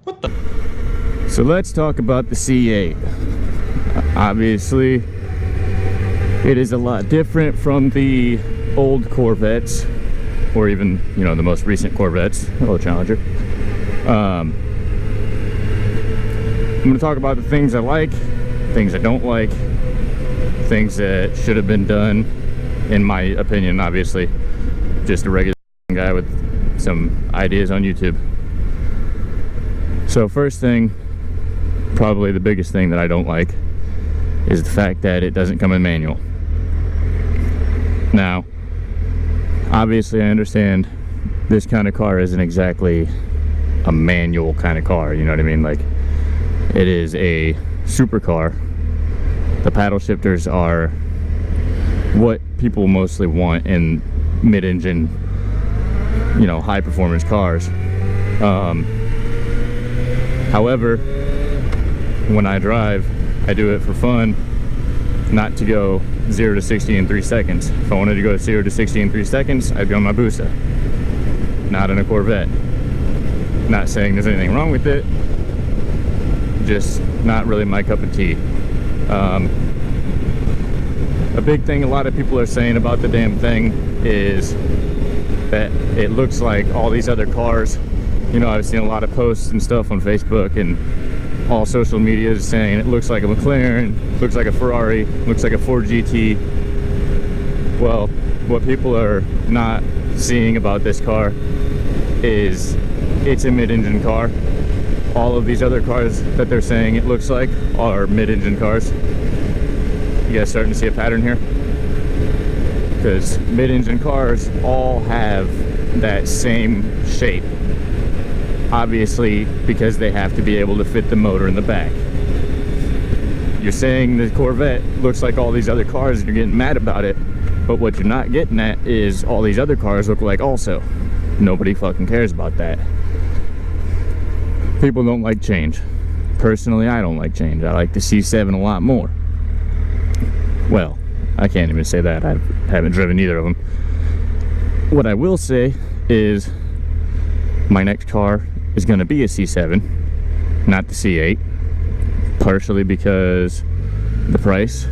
What the? So let's talk about the C8. Obviously, it is a lot different from the old Corvettes, or even, you know, the most recent Corvettes. Hello, Challenger. I'm going to talk about the things I like, things I don't like, things that should have been done, in my opinion, obviously. Just a regular guy with some ideas on YouTube. So first thing, probably the biggest thing that I don't like, is the fact that it doesn't come in manual. Now, obviously I understand this kind of car isn't exactly a manual kind of car, you know what I mean? Like, it is a supercar. The paddle shifters are what people mostly want in mid-engine, you know, high performance cars. However, when I drive, I do it for fun, not to go 0 to 60 in 3 seconds. If I wanted to go 0 to 60 in 3 seconds, I'd go on my Hayabusa, not in a Corvette. Not saying there's anything wrong with it, just not really my cup of tea. A big thing a lot of people are saying about the damn thing is that it looks like all these other cars. You know, I've seen a lot of posts and stuff on Facebook and all social media saying it looks like a McLaren, looks like a Ferrari, looks like a Ford GT. Well, what people are not seeing about this car is it's a mid-engine car. All of these other cars that they're saying it looks like are mid-engine cars. You guys starting to see a pattern here? Because mid-engine cars all have that same shape. Obviously, because they have to be able to fit the motor in the back. You're saying the Corvette looks like all these other cars and you're getting mad about it, but what you're not getting at is all these other cars look like also. Nobody fucking cares about that. People don't like change. Personally, I don't like change. I like the C7 a lot more. Well, I can't even say that. I haven't driven either of them. What I will say is my next car is going to be a C7, not the C8. Partially because the price,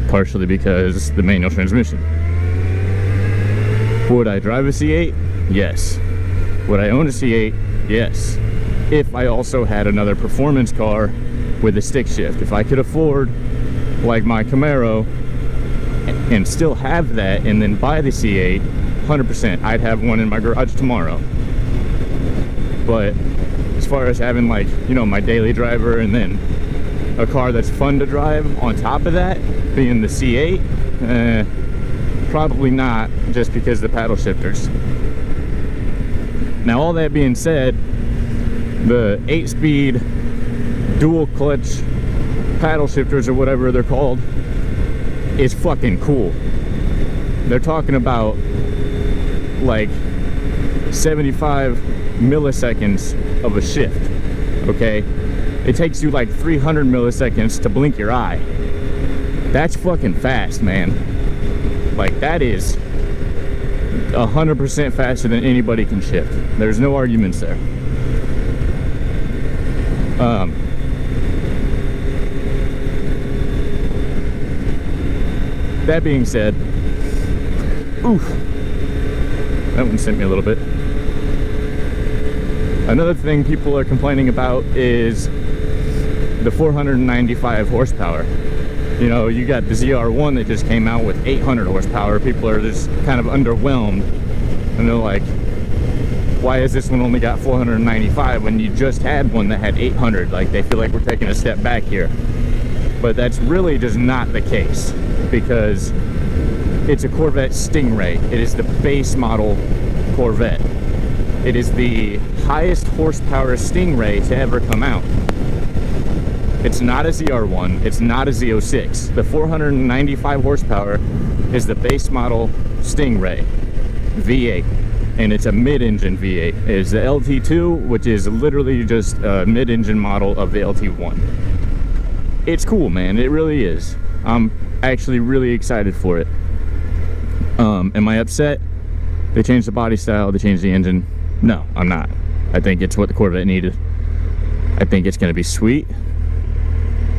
partially because the manual transmission. Would I drive a C8? Yes. Would I own a C8? Yes. If I also had another performance car with a stick shift. If I could afford, like my Camaro, and still have that and then buy the C8, 100%, I'd have one in my garage tomorrow. But as far as having, like, you know, my daily driver and then a car that's fun to drive on top of that, being the C8, probably not, just because of the paddle shifters. Now, all that being said, the 8-speed dual clutch paddle shifters, or whatever they're called, is fucking cool. They're talking about like 75 milliseconds of a shift, okay? It takes you like 300 milliseconds to blink your eye. That's fucking fast, man. Like, that is 100% faster than anybody can shift. There's no arguments there. That being said, oof, that one sent me a little bit. Another thing people are complaining about is the 495 horsepower. You know, you got the ZR1 that just came out with 800 horsepower. People are just kind of underwhelmed, and they're like, why is this one only got 495 when you just had one that had 800? Like, they feel like we're taking a step back here. But that's really just not the case, because it's a Corvette Stingray. It is the base model Corvette. It is the highest horsepower Stingray to ever come out. It's not a ZR1, it's not a Z06. The 495 horsepower is the base model Stingray V8, and it's a mid-engine V8. It's the LT2, which is literally just a mid-engine model of the LT1. It's cool, man, it really is. I'm actually really excited for it. Am I upset? They changed the body style, they changed the engine. No, I'm not. I think it's what the Corvette needed. I think it's going to be sweet.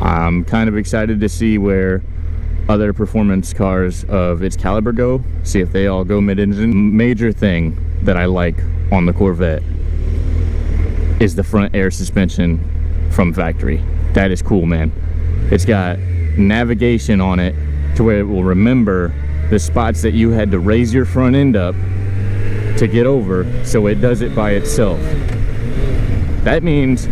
I'm kind of excited to see where other performance cars of its caliber go, see if they all go mid-engine. Major thing that I like on the Corvette is the front air suspension from factory. That is cool, man. It's got navigation on it to where it will remember the spots that you had to raise your front end up to get over, so it does it by itself. That means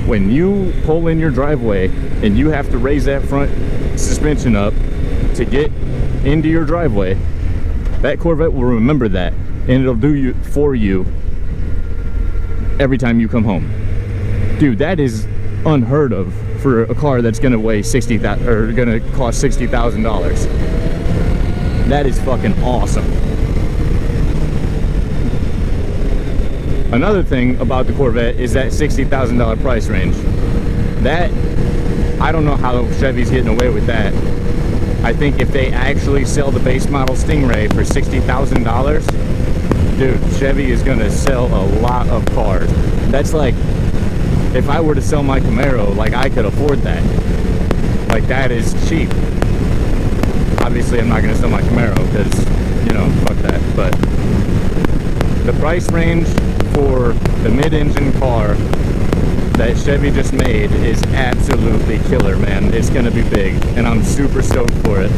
when you pull in your driveway and you have to raise that front suspension up to get into your driveway, that Corvette will remember that, and it'll do you for you every time you come home. Dude, that is unheard of for a car that's gonna weigh gonna cost $60,000. That is fucking awesome. Another thing about the Corvette is that $60,000 price range. That, I don't know how Chevy's getting away with that. I think if they actually sell the base model Stingray for $60,000, dude, Chevy is gonna sell a lot of cars. That's like, if I were to sell my Camaro, like, I could afford that. Like, that is cheap. Obviously, I'm not gonna sell my Camaro because, you know, fuck that. But the price range for the mid-engine car that Chevy just made is absolutely killer, man. It's gonna be big, and I'm super stoked for it.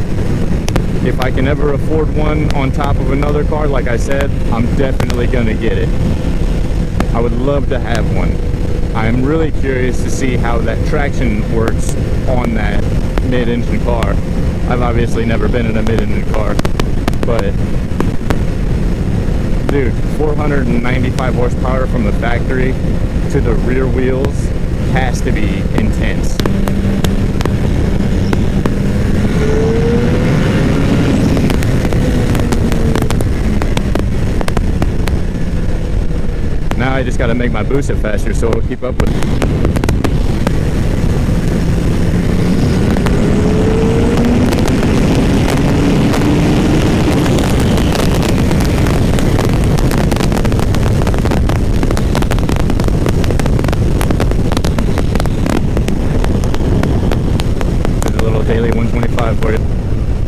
If I can ever afford one on top of another car, like I said, I'm definitely gonna get it. I would love to have one. I'm really curious to see how that traction works on that mid-engine car. I've obviously never been in a mid-engine car, but dude, 495 horsepower from the factory to the rear wheels has to be intense. Now I just got to make my boost it faster so it'll keep up with it. For you.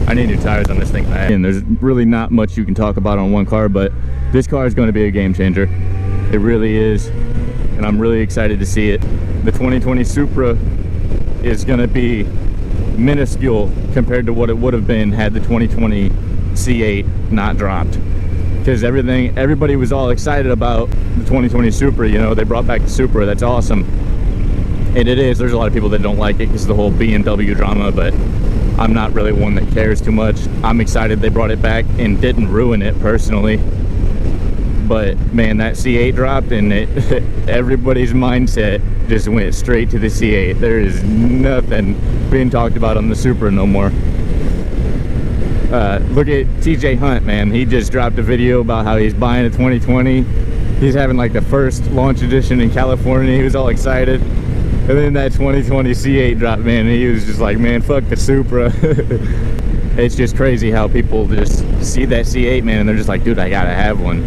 I need new tires on this thing, man. And there's really not much you can talk about on one car, but this car is going to be a game changer. It really is, and I'm really excited to see it. The 2020 Supra is going to be minuscule compared to what it would have been had the 2020 C8 not dropped, because everybody was all excited about the 2020 Supra. You know, they brought back the Supra. That's awesome, and it is. There's a lot of people that don't like it because of the whole BMW drama, but I'm not really one that cares too much. I'm excited they brought it back and didn't ruin it personally. But man, that C8 dropped and everybody's mindset just went straight to the C8. There is nothing being talked about on the Supra no more. Look at TJ Hunt, man. He just dropped a video about how he's buying a 2020. He's having like the first launch edition in California. He was all excited. And then that 2020 C8 dropped, man, and he was just like, man, fuck the Supra. It's just crazy how people just see that C8, man, and they're just like, dude, I gotta have one.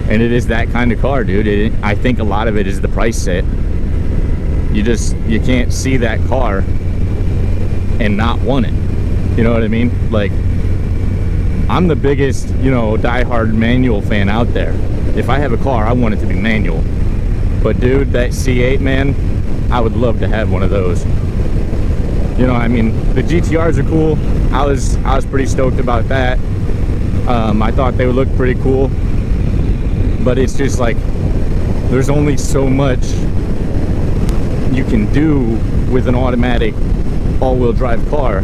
And it is that kind of car, dude. I think a lot of it is the price set. You can't see that car and not want it. You know what I mean? Like, I'm the biggest, you know, diehard manual fan out there. If I have a car, I want it to be manual. But dude, that C8, man, I would love to have one of those. You know, I mean, the GTRs are cool. I was pretty stoked about that. I thought they would look pretty cool, but it's just like there's only so much you can do with an automatic all-wheel drive car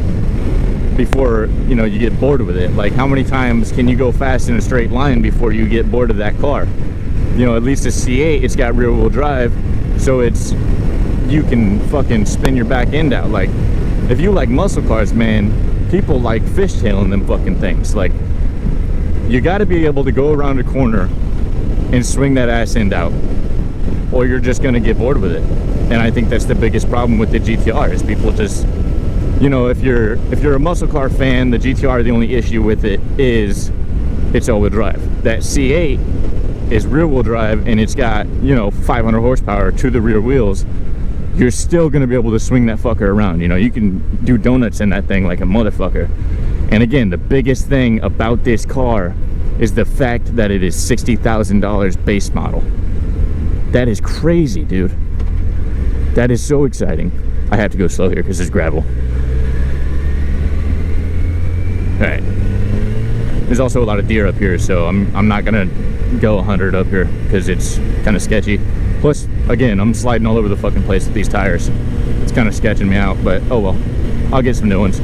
before, you know, you get bored with it. Like, how many times can you go fast in a straight line before you get bored of that car? You know, at least a C8, it's got rear-wheel drive, so you can fucking spin your back end out. Like, if you like muscle cars, man, people like fishtailing them fucking things. Like, you got to be able to go around a corner and swing that ass end out, or you're just gonna get bored with it. And I think that's the biggest problem with the GTR, is people just, you know, if you're a muscle car fan, the GTR, the only issue with it is it's all-wheel drive. That C8 is rear-wheel drive and it's got, you know, 500 horsepower to the rear wheels, you're still gonna be able to swing that fucker around. You know, you can do donuts in that thing like a motherfucker. And again, the biggest thing about this car is the fact that it is $60,000 base model. That is crazy, dude. That is so exciting. I have to go slow here because there's gravel. All right. There's also a lot of deer up here, so I'm not gonna go 100 up here because it's kind of sketchy. Plus, again, I'm sliding all over the fucking place with these tires. It's kind of sketching me out, but oh well. I'll get some new ones.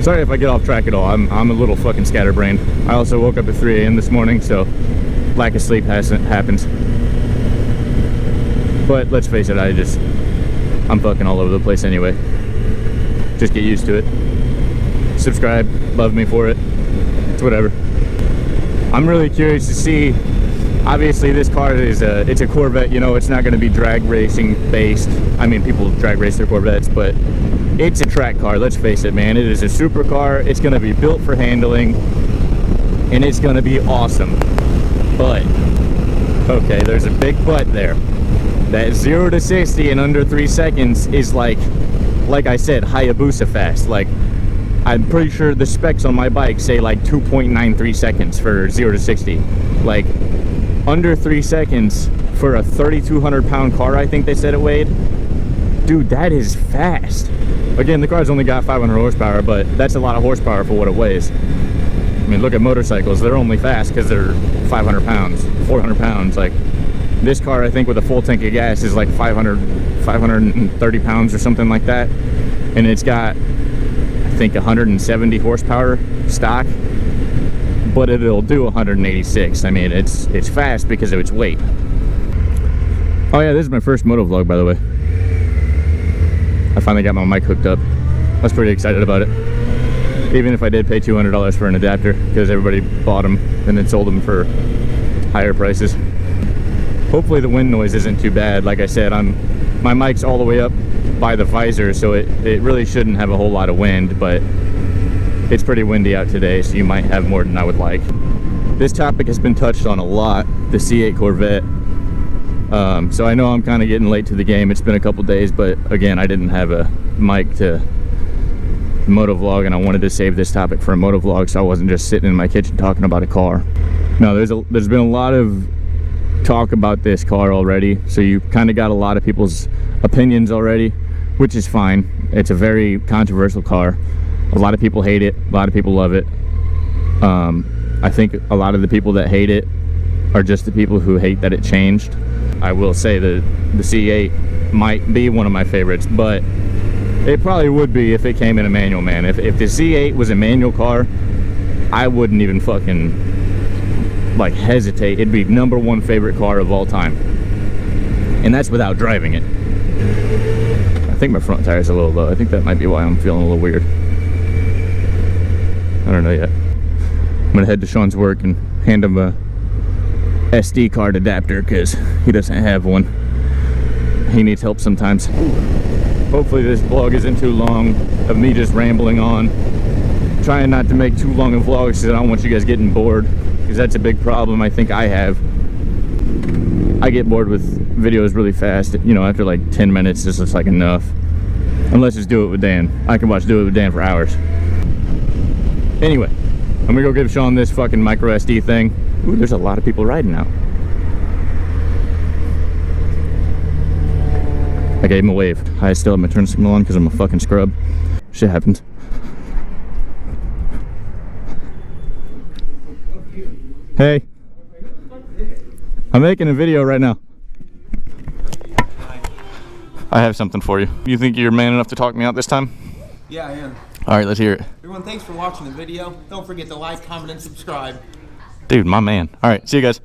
Sorry if I get off track at all. I'm a little fucking scatterbrained. I also woke up at 3 a.m. this morning, so lack of sleep happens. But let's face it, I'm fucking all over the place anyway. Just get used to it. Subscribe, love me for it. It's whatever. I'm really curious to see. Obviously, this car is it's a Corvette. You know, it's not going to be drag racing based. I mean, people drag race their Corvettes, but it's a track car. Let's face it, man. It is a supercar. It's going to be built for handling, and it's going to be awesome. But okay, there's a big but there. That 0 to 60 in under 3 seconds is like I said, Hayabusa fast. Like, I'm pretty sure the specs on my bike say like 2.93 seconds for 0 to 60. Like, under 3 seconds for a 3,200 pound car, I think they said it weighed. Dude, that is fast. Again, the car's only got 500 horsepower, but that's a lot of horsepower for what it weighs. I mean, look at motorcycles. They're only fast because they're 500 pounds, 400 pounds. Like, this car, I think, with a full tank of gas is like 530 pounds or something like that. And it's got, I think, 170 horsepower stock, but it'll do 186. I mean, it's fast because of its weight. Oh yeah, this is my first motovlog, by the way. I finally got my mic hooked up. I was pretty excited about it. Even if I did pay $200 for an adapter, because everybody bought them and then sold them for higher prices. Hopefully the wind noise isn't too bad. Like I said, my mic's all the way up by the visor, so it really shouldn't have a whole lot of wind, but it's pretty windy out today, so you might have more than I would like. This topic has been touched on a lot, the C8 Corvette. So I know I'm kind of getting late to the game. It's been a couple days, but again, I didn't have a mic to motovlog, and I wanted to save this topic for a motovlog, so I wasn't just sitting in my kitchen talking about a car. No, there's been a lot of talk about this car already, so you kind of got a lot of people's opinions already, which is fine. It's a very controversial car. A lot of people hate it, a lot of people love it. I think a lot of the people that hate it are just the people who hate that it changed. I will say that the C8 might be one of my favorites, but it probably would be if it came in a manual, man. If the C8 was a manual car, I wouldn't even fucking like hesitate. It'd be #1 favorite car of all time, and that's without driving it. I think my front tire's a little low. I think that might be why I'm feeling a little weird. I don't know yet. I'm gonna head to Sean's work and hand him a SD card adapter because he doesn't have one. He needs help sometimes. Hopefully this vlog isn't too long of me just rambling on. Trying not to make too long of vlogs because I don't want you guys getting bored, because that's a big problem I think I have. I get bored with videos really fast. You know, after like 10 minutes it's just like enough. Unless it's Do It With Dan. I can watch Do It With Dan for hours. Anyway, I'm gonna go give Sean this fucking micro SD thing. Ooh, there's a lot of people riding out. I gave him a wave. I still have my turn signal on because I'm a fucking scrub. Shit happens. Hey. I'm making a video right now. I have something for you. You think you're man enough to talk me out this time? Yeah, I am. Alright, let's hear it. Everyone, thanks for watching the video. Don't forget to like, comment, and subscribe. Dude, my man. Alright, see you guys.